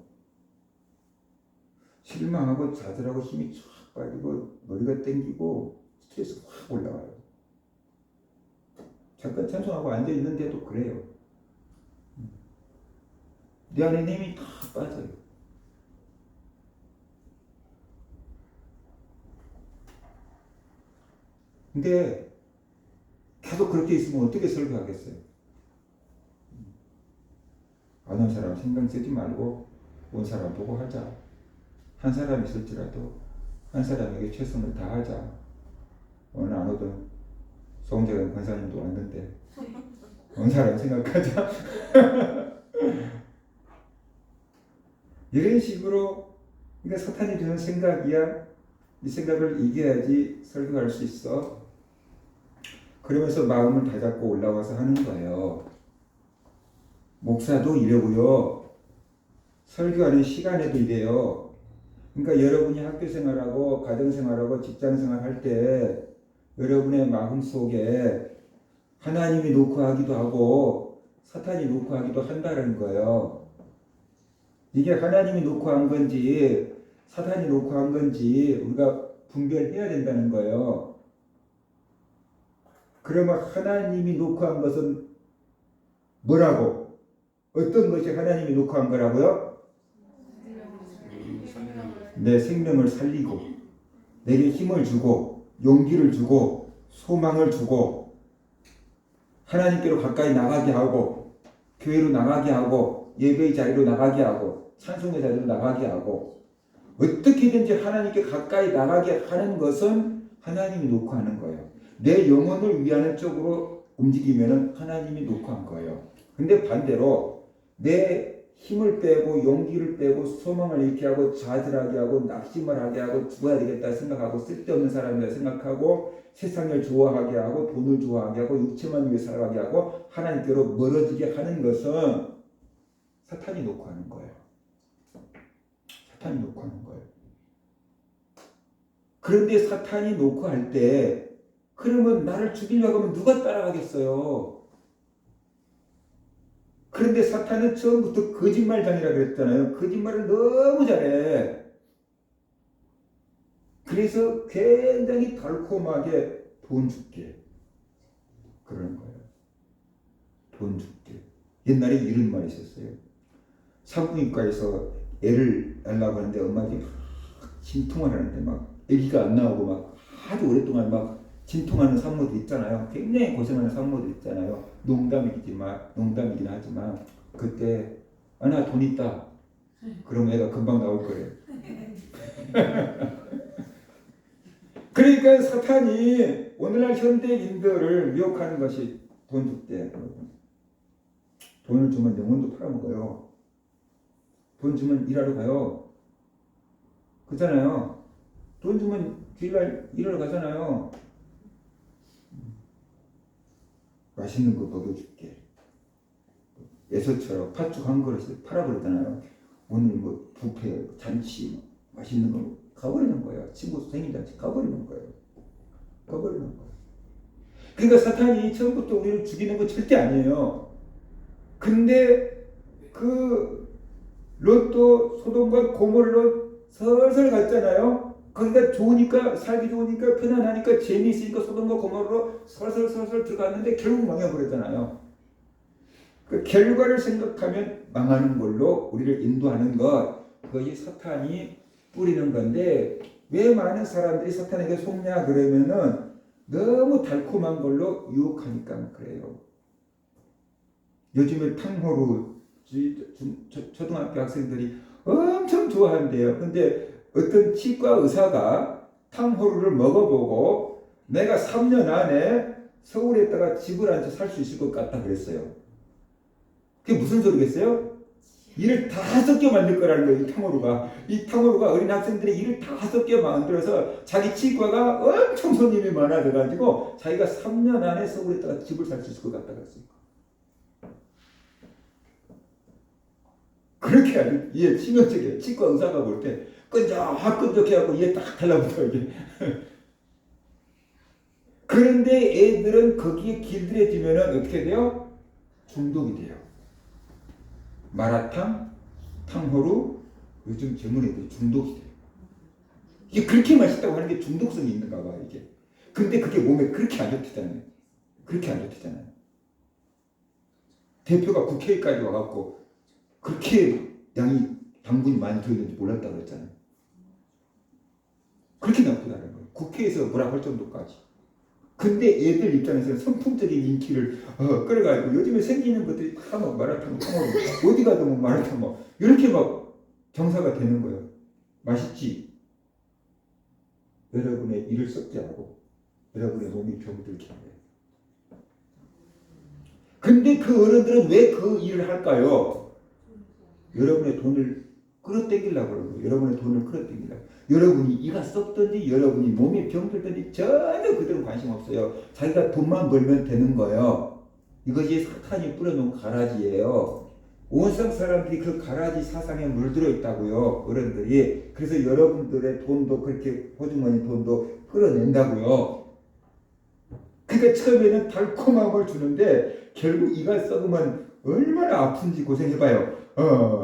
실망하고 좌절하고 힘이 쫙 빠지고 머리가 땡기고 스트레스가 확 올라와요. 잠깐 찬송하고 앉아있는데도 그래요. 내 안에 힘이 다 빠져요. 근데 계속 그렇게 있으면 어떻게 설교하겠어요? 안 온 사람 신경 쓰지 말고 온 사람 보고 하자. 한 사람 있을지라도 한 사람에게 최선을 다하자. 오늘 안 오던 송재관 권사님도 왔는데 온 사람 생각하자. 이런 식으로 이게 사탄이 주는 생각이야. 이 생각을 이겨야지 설교할 수 있어. 그러면서 마음을 다잡고 올라와서 하는 거예요. 목사도 이러고요. 설교하는 시간에도 이래요. 그러니까 여러분이 학교 생활하고 가정 생활하고 직장 생활할 때 여러분의 마음속에 하나님이 놓고 하기도 하고 사탄이 놓고 하기도 한다는 거예요. 이게 하나님이 놓고 한 건지 사탄이 놓고 한 건지 우리가 분별해야 된다는 거예요. 그러면 하나님이 놓고 한 것은 뭐라고? 어떤 것이 하나님이 놓고 한 거라고요? 내 생명을 살리고 내게 힘을 주고 용기를 주고 소망을 주고 하나님께로 가까이 나가게 하고 교회로 나가게 하고 예배의 자리로 나가게 하고 찬송의 자리로 나가게 하고 어떻게든지 하나님께 가까이 나가게 하는 것은 하나님이 놓고 하는 거예요. 내 영혼을 위하는 쪽으로 움직이면 하나님이 놓고 한 거예요. 근데 반대로 내 힘을 빼고 용기를 빼고 소망을 잃게 하고 좌절하게 하고 낙심을 하게 하고 죽어야 되겠다 생각하고 쓸데없는 사람이라 생각하고 세상을 좋아하게 하고 돈을 좋아하게 하고 육체만 위해 살아가게 하고 하나님께로 멀어지게 하는 것은 사탄이 놓고 하는 거예요. 사탄이 놓고 하는 거예요. 그런데 사탄이 놓고 할 때 그러면 나를 죽이려고 하면 누가 따라가겠어요? 그런데 사탄은 처음부터 거짓말장이라고 그랬잖아요. 거짓말을 너무 잘해. 그래서 굉장히 달콤하게 돈 줄게 그러는 거예요. 돈 줄게. 옛날에 이런 말이 있었어요. 산부인과에서 애를 낳으려고 하는데 엄마들이 진통을 하는데 막 아기가 안 나오고 막 아주 오랫동안 막 진통하는 산모들 있잖아요. 굉장히 고생하는 산모들 있잖아요. 농담이긴 하지만 그때 나 돈 있다. 그럼 애가 금방 나올 거예요. 그러니까 사탄이 오늘날 현대인들을 미혹하는 것이 돈 줄때 돈을 주면 영혼도 팔아먹어요. 돈 주면 일하러 가요. 그렇잖아요. 돈 주면 주일날 일하러 가잖아요. 맛있는 거 먹여줄게. 예서처럼 팥죽 한 그릇을 팔아버리잖아요. 오늘 뭐 뷔페 잔치 맛있는 거 가버리는 거예요. 친구 생일 잔치 가버리는 거예요. 그러니까 사탄이 처음부터 우리를 죽이는 건 절대 아니에요. 근데 그 롯도 소돔과 고모르로 설설 갔잖아요. 거기가 좋으니까 살기 좋으니까 편안하니까 재미있으니까 소돔과 고모르로 설설 들어갔는데 결국 망해버렸잖아요. 그 결과를 생각하면 망하는 걸로 우리를 인도하는 것, 그것이 사탄이 뿌리는 건데 왜 많은 사람들이 사탄에게 속냐 그러면은 너무 달콤한 걸로 유혹하니까 그래요. 요즘에 탕후루 초등학교 학생들이 엄청 좋아한대요. 근데 어떤 치과 의사가 탕후루를 먹어보고 내가 3년 안에 서울에 있다가 집을 한 채 살 수 있을 것 같다 그랬어요. 그게 무슨 소리겠어요? 일을 다 섞여 만들 거라는 거예요. 이 탕후루가 어린 학생들의 일을 다 섞여 만들어서 자기 치과가 엄청 손님이 많아져가지고 자기가 3년 안에 서울에 있다가 집을 살 수 있을 것 같다 그랬어요. 그렇게 아주 이해 치명적이에요. 치과 의사가 볼 때 끈적끈적해갖고 이해 딱 달라붙어 이게. 그런데 애들은 거기에 길들여지면은 어떻게 돼요? 중독이 돼요. 마라탕, 탕후루, 요즘 젊은 애들이 중독이 돼요. 이게 그렇게 맛있다고 하는 게 중독성이 있는가 봐 이게. 근데 그게 몸에 그렇게 안 좋대잖아요. 대표가 국회까지 와갖고 그렇게 당분이 많이 들어있는지 몰랐다고 그랬잖아요. 그렇게 나쁘다는 거예요. 국회에서 뭐라고 할 정도까지. 근데 애들 입장에서는 선풍적인 인기를 끌어가지고 요즘에 생기는 것들이 다 막 마라탕, 탕후루, 어디 가도 뭐 마라탕 뭐 이렇게 막 정사가 되는 거예요. 맛있지? 여러분의 일을 썩게 하고 여러분의 몸이 병들게 하고. 근데 그 어른들은 왜 그 일을 할까요? 여러분의 돈을 끌어당기려고 그러는 거예요. 여러분의 돈을 끌어당기려고. 여러분이 이가 썩든지 여러분이 몸이 병들든지 전혀 그들은 관심 없어요. 자기가 돈만 벌면 되는 거예요. 이것이 사탄이 뿌려놓은 가라지예요. 온 세상 사람들이 그 가라지 사상에 물들어 있다고요. 어른들이. 그래서 여러분들의 돈도 그렇게 호주머니 돈도 끌어낸다고요. 그러니까 처음에는 달콤한 걸 주는데 결국 이가 썩으면 얼마나 아픈지 고생해봐요.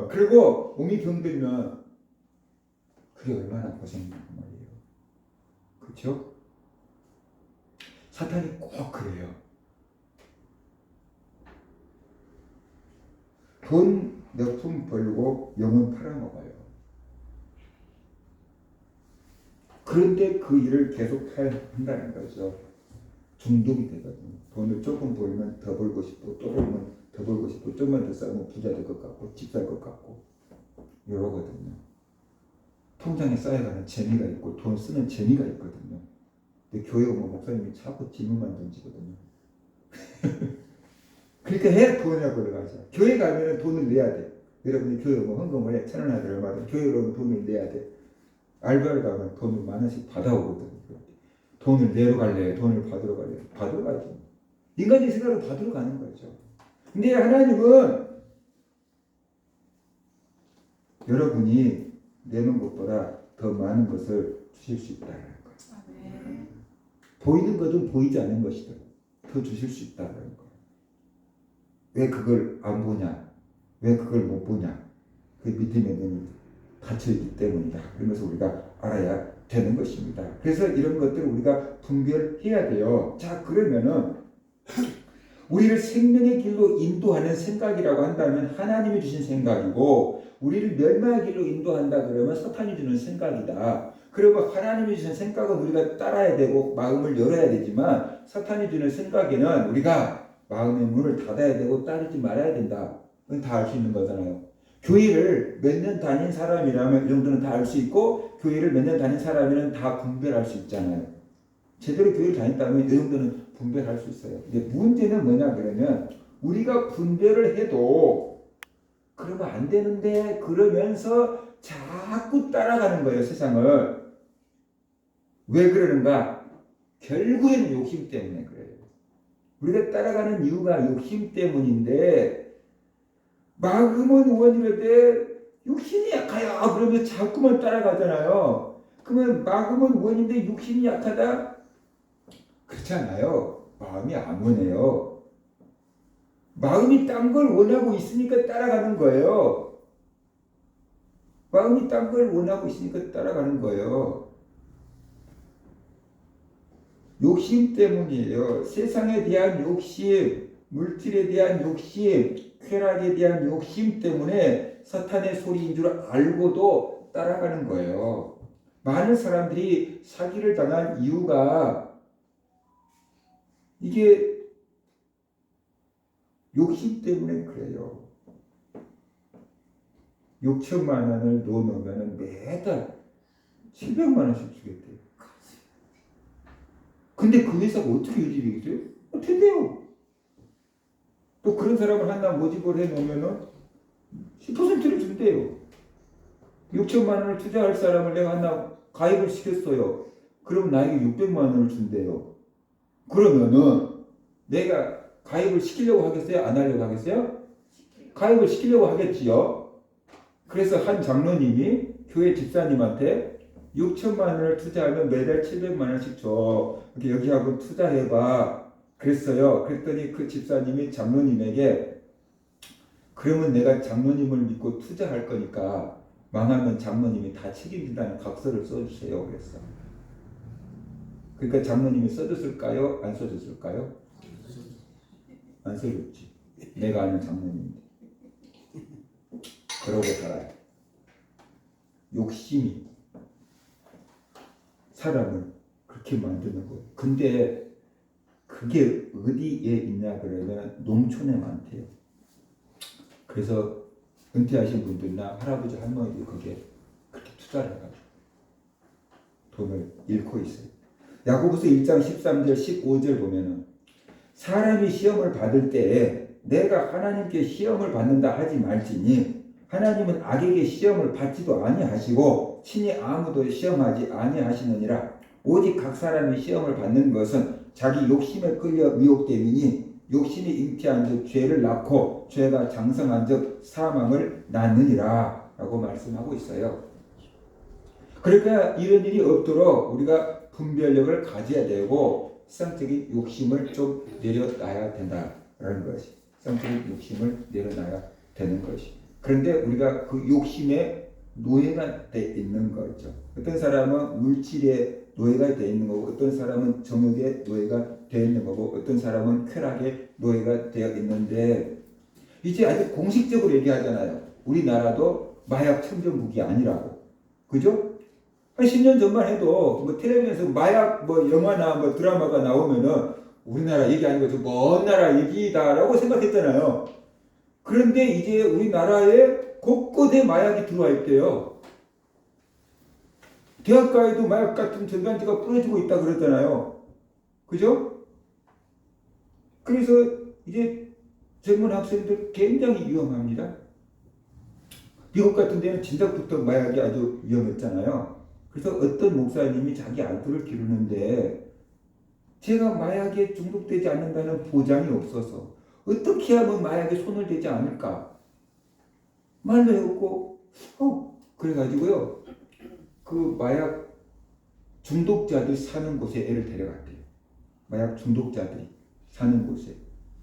그리고 몸이 병들면 그게 얼마나 고생이란 말이에요. 그렇죠? 사탄이 꼭 그래요. 돈 몇 푼 벌고 영혼 팔아먹어요. 그런데 그 일을 계속 한다는 거죠. 중독이 되거든요. 돈을 조금 벌면 더 벌고 싶고 또 벌면 더 벌고 싶고 좀만 더 쌓으면 부자 될 것 같고 집 살 것 같고 이러거든요. 통장에 쌓여가는 재미가 있고 돈 쓰는 재미가 있거든요. 근데 교회 오면 목사님이 자꾸 질문만 던지거든요. 그러니까 해야 돈이라고 들어가죠. 교회 가면 돈을 내야 돼. 여러분이 교회 오면 헌금을 해. 1,000원 하더라도 얼마든 교회 오면 돈을 내야 돼. 알바를 가면 돈을 10,000원씩 받아오거든요. 돈을 내러 갈래? 돈을 받으러 갈래? 받으러 가죠. 인간의 생각을 받으러 가는 거죠. 근데 하나님은 여러분이 내는 것보다 더 많은 것을 주실 수 있다는 거예요. 보이는 것은 보이지 않는 것이다. 더 주실 수 있다는 거예요. 왜 그걸 안 보냐? 왜 그걸 못 보냐? 그 믿음의 눈이 닫혀있기 때문이다. 그러면서 우리가 알아야 되는 것입니다. 그래서 이런 것들을 우리가 분별해야 돼요. 자, 그러면은 우리를 생명의 길로 인도하는 생각이라고 한다면 하나님이 주신 생각이고, 우리를 멸망의 길로 인도한다 그러면 사탄이 주는 생각이다. 그리고 하나님이 주신 생각은 우리가 따라야 되고 마음을 열어야 되지만, 사탄이 주는 생각에는 우리가 마음의 문을 닫아야 되고 따르지 말아야 된다. 그건 다 알 수 있는 거잖아요. 교회를 몇 년 다닌 사람이라면 이 정도는 다 알 수 있고, 교회를 몇 년 다닌 사람이면 다 분별할 수 있잖아요. 제대로 교회를 다녔다면 이 정도는 분별할 수 있어요. 근데 문제는 뭐냐 그러면, 우리가 분별을 해도 그러면 안 되는데 그러면서 자꾸 따라가는 거예요, 세상을. 왜 그러는가? 결국에는 욕심 때문에 그래요. 우리가 따라가는 이유가 욕심 때문인데, 마음은 원이라되 욕심이 약하야 그러면 자꾸만 따라가잖아요. 그러면 마음은 원인데 욕심이 약하다? 그렇지 않아요. 마음이 안 원해요. 마음이 딴 걸 원하고 있으니까 따라가는 거예요. 마음이 딴 걸 원하고 있으니까 따라가는 거예요. 욕심 때문이에요. 세상에 대한 욕심, 물질에 대한 욕심, 쾌락에 대한 욕심 때문에 사탄의 소리인 줄 알고도 따라가는 거예요. 많은 사람들이 사기를 당한 이유가 이게 욕심 때문에 그래요. 6천만 원을 넣어놓으면 매달 700만 원씩 주겠대요. 근데 그 회사가 어떻게 유지되겠어요? 어떻게 돼요? 또 그런 사람을 하나 모집을 해놓으면은 10%를 준대요. 6천만 원을 투자할 사람을 내가 하나 가입을 시켰어요. 그럼 나에게 600만 원을 준대요. 그러면은 내가 가입을 시키려고 하겠어요? 안 하려고 하겠어요? 가입을 시키려고 하겠지요. 그래서 한 장로님이 교회 집사님한테 6천만 원을 투자하면 매달 700만 원씩 줘. 여기하고 투자해봐. 그랬어요. 그랬더니 그 집사님이 장로님에게, 그러면 내가 장로님을 믿고 투자할 거니까 망하면 장로님이 다 책임진다는 각서를 써주세요. 그랬어. 그러니까 장로님이 써줬을까요? 안 써줬을까요? 안 써줬지. 내가 아는 장로님인데. 그러고 살아요. 욕심이 사람을 그렇게 만드는 거예요. 근데 그게 어디에 있냐 그러면 농촌에 많대요. 그래서 은퇴하신 분들이나 할아버지 할머니들이 거기에 그렇게 투자를 해가지고 돈을 잃고 있어요. 야고보서 1장 13절 15절 보면은, 사람이 시험을 받을 때에 내가 하나님께 시험을 받는다 하지 말지니 하나님은 악에게 시험을 받지도 아니하시고 친히 아무도 시험하지 아니하시느니라. 오직 각 사람이 시험을 받는 것은 자기 욕심에 끌려 미혹됨이니 욕심이 잉태한 즉 죄를 낳고 죄가 장성한 즉 사망을 낳느니라 라고 말씀하고 있어요. 그러니까 이런 일이 없도록 우리가 분별력을 가져야 되고 세상적인 욕심을 좀 내려놔야 된다라는 것이, 세상적인 욕심을 내려놔야 되는 것이. 그런데 우리가 그 욕심에 노예가 돼 있는 거죠. 어떤 사람은 물질에 노예가 돼 있는 거고, 어떤 사람은 정욕에 노예가 되어 있는 거고, 어떤 사람은 쾌락에 노예가 되어 있는데, 이제 아주 공식적으로 얘기하잖아요. 우리나라도 마약 청정국이 아니라고. 그죠? 한 10년 전만 해도 뭐 텔레비전에서 마약 뭐 영화나 뭐 드라마가 나오면은 우리나라 얘기 아니고 저 먼 나라 얘기다라고 생각했잖아요. 그런데 이제 우리나라에 곳곳에 마약이 들어와 있대요. 대학가에도 마약 같은 전단지가 뿌려지고 있다 그랬잖아요. 그죠? 그래서 이제 젊은 학생들 굉장히 위험합니다. 미국 같은 데는 진작부터 마약이 아주 위험했잖아요. 그래서 어떤 목사님이 자기 아들을 기르는데 제가 마약에 중독되지 않는다는 보장이 없어서 어떻게 하면 마약에 손을 대지 않을까? 말도 해갖고 그래가지고요. 그 마약 중독자들 사는 곳에 애를 데려갔대요. 마약 중독자들이 사는 곳에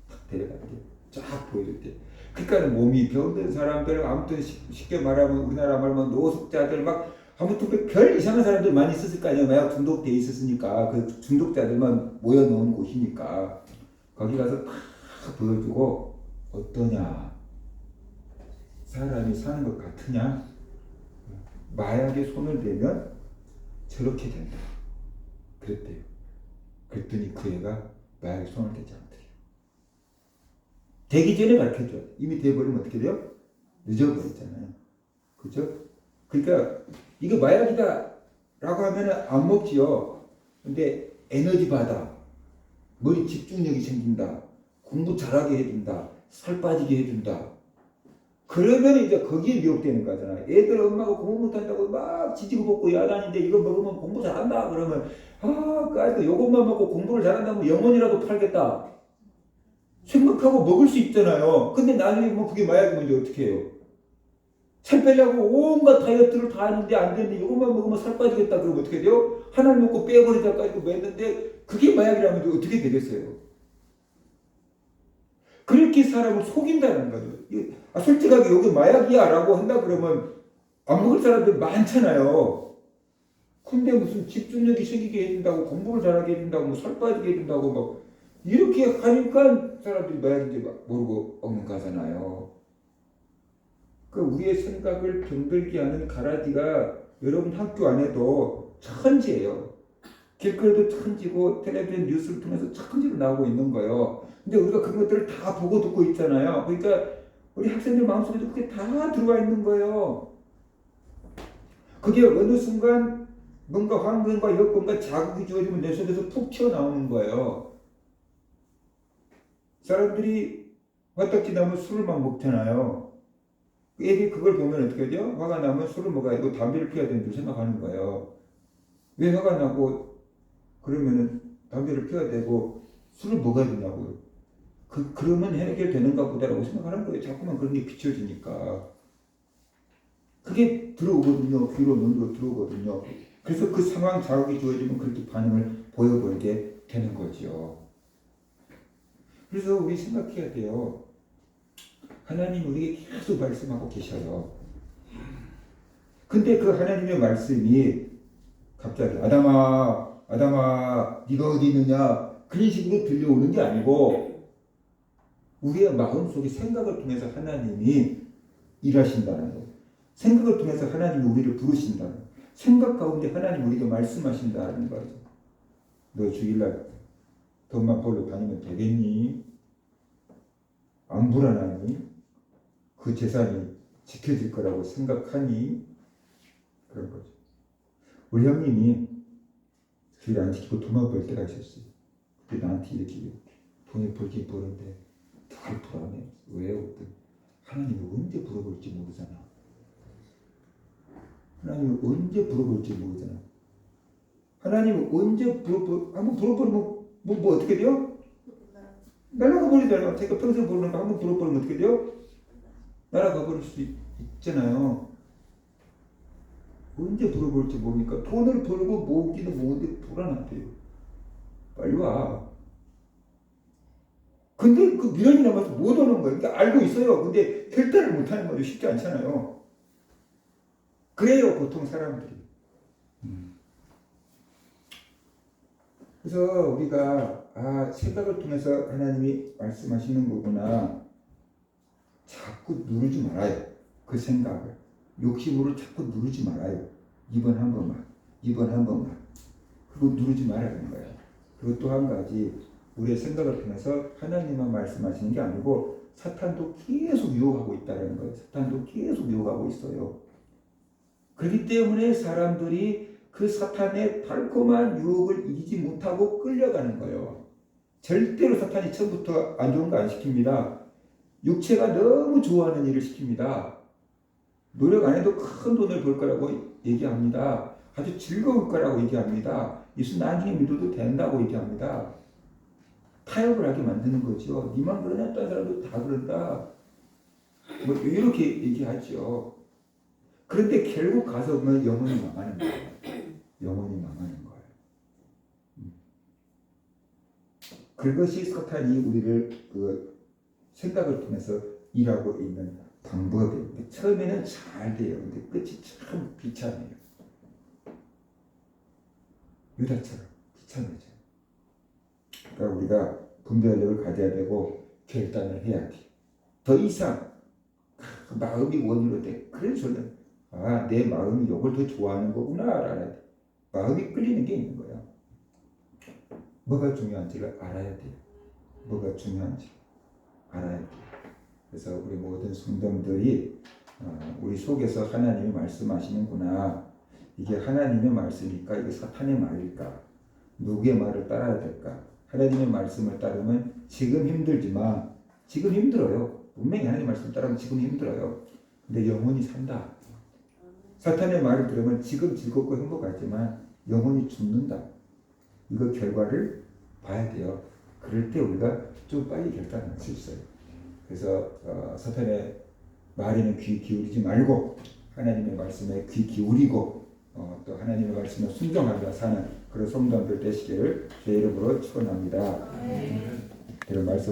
탁 데려갔대요. 쫙 보여줬대요. 그러니까 몸이 병든 사람들, 아무튼 쉽게 말하면 우리나라 말하면 노숙자들 막 아무튼 별 이상한 사람들 많이 있었을 거 아니에요. 마약 중독돼 있었으니까 그 중독자들만 모여놓은 곳이니까 거기 가서 탁 보여주고 어떠냐? 사람이 사는 것 같으냐? 마약에 손을 대면 저렇게 된다. 그랬대요. 그랬더니 그 애가 마약에 손을 대지 않더래요. 되기 전에 가르쳐줘요. 이미 돼버리면 어떻게 돼요? 늦어버렸잖아요. 그죠? 그러니까 이거 마약이다 라고 하면 안 먹지요. 근데 에너지 받아. 머리 집중력이 생긴다. 공부 잘하게 해준다. 살 빠지게 해준다. 그러면 이제 거기에 미혹되는 거잖아. 애들 엄마가 공부 못한다고 막 지지고 볶고 야단인데 이거 먹으면 공부 잘한다. 그러면 그래도 요것만 먹고 공부를 잘한다면 영원이라도 팔겠다. 생각하고 먹을 수 있잖아요. 근데 나중에 뭐 그게 마약이면 이제 어떻게 해요? 살 빼려고 온갖 다이어트를 다 하는데 안 되는데 이것만 먹으면 살 빠지겠다. 그러면 어떻게 돼요? 하나를 먹고 빼버리자까지 맸는데 그게 마약이라면 이제 어떻게 되겠어요? 그렇게 사람을 속인다는 거죠. 솔직하게 여기 마약이야 라고 한다 그러면 안 먹을 사람들 많잖아요. 근데 무슨 집중력이 생기게 해준다고 공부를 잘하게 해준다고 뭐 살 빠지게 해준다고 막 이렇게 하니까 사람들이 마약인지 모르고 먹는 거잖아요. 그 우리의 생각을 병들게 하는 가라지가 여러분 학교 안에도 천지예요. 길거리도 천지고 텔레비전 뉴스를 통해서 천지로 나오고 있는 거예요. 근데 우리가 그런 것들을 다 보고 듣고 있잖아요. 그러니까 우리 학생들 마음속에도 그게 다 들어와 있는 거예요. 그게 어느 순간 뭔가 환경과 여건과 자극이 주어지면 내 속에서 푹 튀어나오는 거예요. 사람들이 화딱지 나면 술을 막 먹잖아요. 애들이 그걸 보면 어떻게 하죠? 화가 나면 술을 먹어야 되고 담배를 피워야 되는 줄 생각하는 거예요. 왜 화가 나고 그러면은 담배를 피워야 되고 술을 먹어야 되냐고요. 그러면 해결되는가 보다라고 생각하는 거예요. 자꾸만 그런 게 비춰지니까. 그게 들어오거든요. 귀로 눈으로 들어오거든요. 그래서 그 상황 자극이 주어지면 그렇게 반응을 보여버리게 되는 거죠. 그래서 우리 생각해야 돼요. 하나님 우리에게 계속 말씀하고 계셔요. 근데 그 하나님의 말씀이 갑자기 아담아 네가 어디 있느냐 그런 식으로 들려오는 게 아니고 우리의 마음속에 생각을 통해서 하나님이 일하신다는 거예요. 생각을 통해서 하나님이 우리를 부르신다는 거예요. 생각 가운데 하나님 우리에게 말씀하신다는 거죠. 너 주일날 돈만 벌러 다니면 되겠니? 안 불안하니? 그 재산이 지켜질 거라고 생각하니? 그런 거죠. 우리 형님이 주일 안 지키고 돈만 벌 때가 있었어요. 그때 나한테 이렇게 돈을 벌긴 버는데 덜 불안해. 왜요? 하나님이 언제 물어볼지 모르잖아. 하나님이 언제 물어볼지 모르잖아. 하나님이 언제 한번 물어보면 뭐 어떻게 돼요? 날아가 버리잖아요. 제가 평생 부르는 거 한번 불어버리면 어떻게 돼요? 날아가 버릴 수 있잖아요. 언제 불어볼지 모르니까 돈을 벌고 모으기는 모으는데 불안하대요. 빨리 와. 근데 그 미련이 남아서 못 오는 거예요. 그러니까 알고 있어요. 근데 결단을 못하는 거죠. 쉽지 않잖아요. 그래요, 보통 사람들이. 그래서 우리가 생각을 통해서 하나님이 말씀하시는 거구나. 자꾸 누르지 말아요. 그 생각을. 욕심으로 자꾸 누르지 말아요. 이번 한 번만. 이번 한 번만. 그거 누르지 말라는 거예요. 그리고 또 한 가지 우리의 생각을 통해서 하나님만 말씀하시는 게 아니고 사탄도 계속 유혹하고 있다는 거예요. 사탄도 계속 유혹하고 있어요. 그렇기 때문에 사람들이 그 사탄의 달콤한 유혹을 이기지 못하고 끌려가는 거예요. 절대로 사탄이 처음부터 안 좋은 거 안 시킵니다. 육체가 너무 좋아하는 일을 시킵니다. 노력 안 해도 큰 돈을 벌 거라고 얘기합니다. 아주 즐거울 거라고 얘기합니다. 예수 나중에 믿어도 된다고 얘기합니다. 타협을 하게 만드는 거죠. 니만 그러냐? 다른 사람도 다 그런다. 뭐 이렇게 얘기하죠. 그런데 결국 가서 보면 영혼이 망하는 거예요. 영혼이 망하는 거예요. 그것이 사탄이 우리를 그 생각을 통해서 일하고 있는 방법이에요. 처음에는 잘 돼요. 근데 끝이 참 비참해요. 유다처럼 비참해져. 그러니까 우리가 분별력을 가져야 되고 결단을 해야 돼. 더 이상 마음이 원으로 돼. 그래서 저는 내 마음이 이걸 더 좋아하는 거구나 알아야 돼. 마음이 끌리는 게 있는 거야. 뭐가 중요한지를 알아야 돼요. 뭐가 중요한지 알아야 돼요. 그래서 우리 모든 성도들이 우리 속에서 하나님이 말씀하시는구나. 이게 하나님의 말씀일까? 이게 사탄의 말일까? 누구의 말을 따라야 될까? 하나님의 말씀을 따르면 지금 힘들지만 지금 힘들어요. 분명히 하나님의 말씀을 따르면 지금 힘들어요. 근데 영혼이 산다. 사탄의 말을 들으면 지금 즐겁고 행복하지만 영혼이 죽는다. 이거 결과를 봐야 돼요. 그럴 때 우리가 좀 빨리 결단할 수 있어요. 그래서 사탄의 말에는 귀 기울이지 말고 하나님의 말씀에 귀 기울이고 또 하나님의 말씀에 순종하며 사는 그런 성도들 되시기를 제 이름으로 축원합니다. 이런 말씀